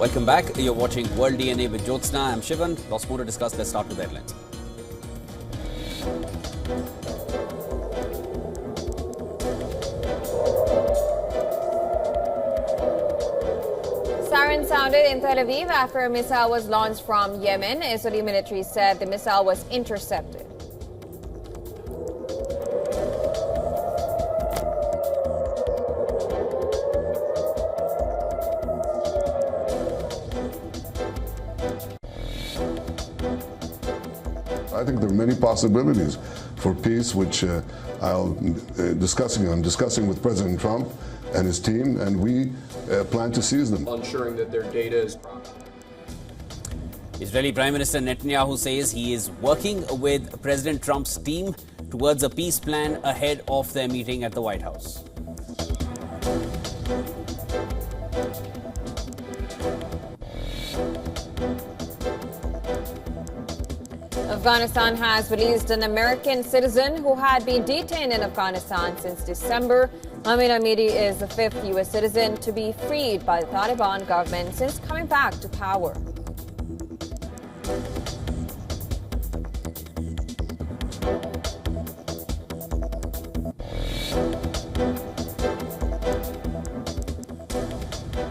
Welcome back. You're watching World DNA with Jyotsna. I'm Shivan. Lots more to discuss. Let's start with the headlines. Sirens sounded in Tel Aviv after a missile was launched from Yemen. Israeli military said the missile was intercepted. I think there are many possibilities for peace, which I'm discussing with President Trump and his team, and we plan to seize them. Ensuring that their data is proper. Israeli Prime Minister Netanyahu says he is working with President Trump's team towards a peace plan ahead of their meeting at the White House. Afghanistan has released an American citizen who had been detained in Afghanistan since December. Hamid Hamidi is the fifth U.S. citizen to be freed by the Taliban government since coming back to power.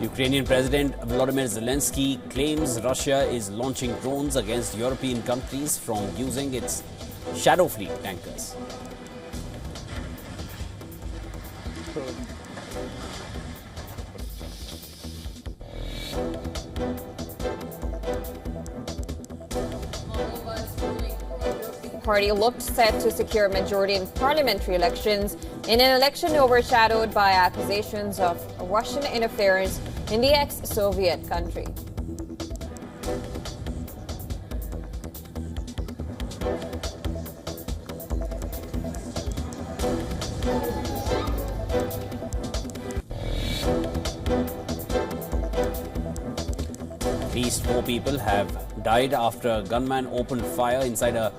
Ukrainian President Volodymyr Zelensky claims Russia is launching drones against European countries from using its Shadow Fleet tankers. Party looked set to secure a majority in parliamentary elections in an election overshadowed by accusations of Russian interference in the ex-Soviet country. At least 4 people have died after a gunman opened fire inside a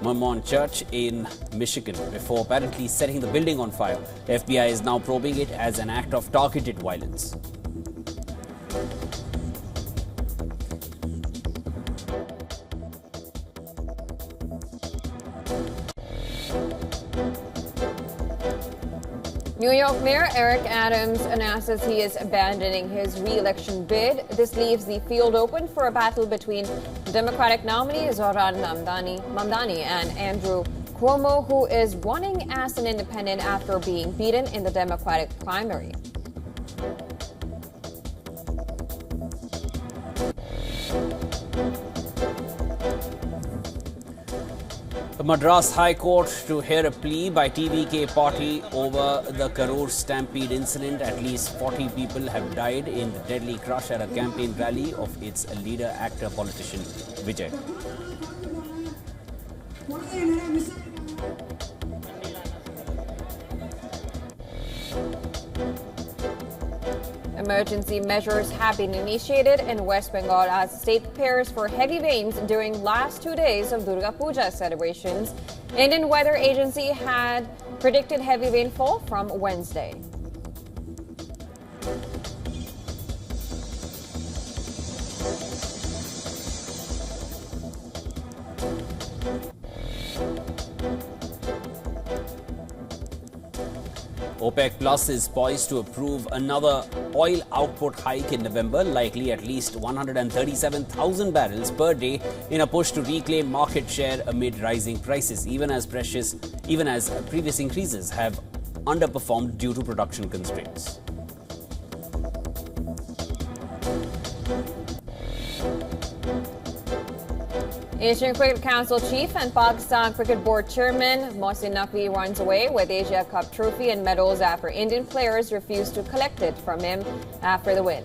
Mormon church in Michigan before apparently setting the building on fire. The FBI is now probing it as an act of targeted violence. New York Mayor Eric Adams announces he is abandoning his re-election bid. This leaves the field open for a battle between Democratic nominee Zohran Mamdani and Andrew Cuomo, who is running as an independent after being beaten in the Democratic primary. The Madras High Court to hear a plea by TVK party over the Karur stampede incident. At least 40 people have died in the deadly crush at a campaign rally of its leader, actor, politician Vijay. Emergency measures have been initiated in West Bengal as the state prepares for heavy rains during last 2 days of Durga Puja celebrations. Indian Weather Agency had predicted heavy rainfall from Wednesday. OPEC Plus is poised to approve another oil output hike in November, likely at least 137,000 barrels per day, in a push to reclaim market share amid rising prices, even as previous increases have underperformed due to production constraints. Asian Cricket Council Chief and Pakistan Cricket Board Chairman Mohsin Naqvi runs away with Asia Cup trophy and medals after Indian players refused to collect it from him after the win.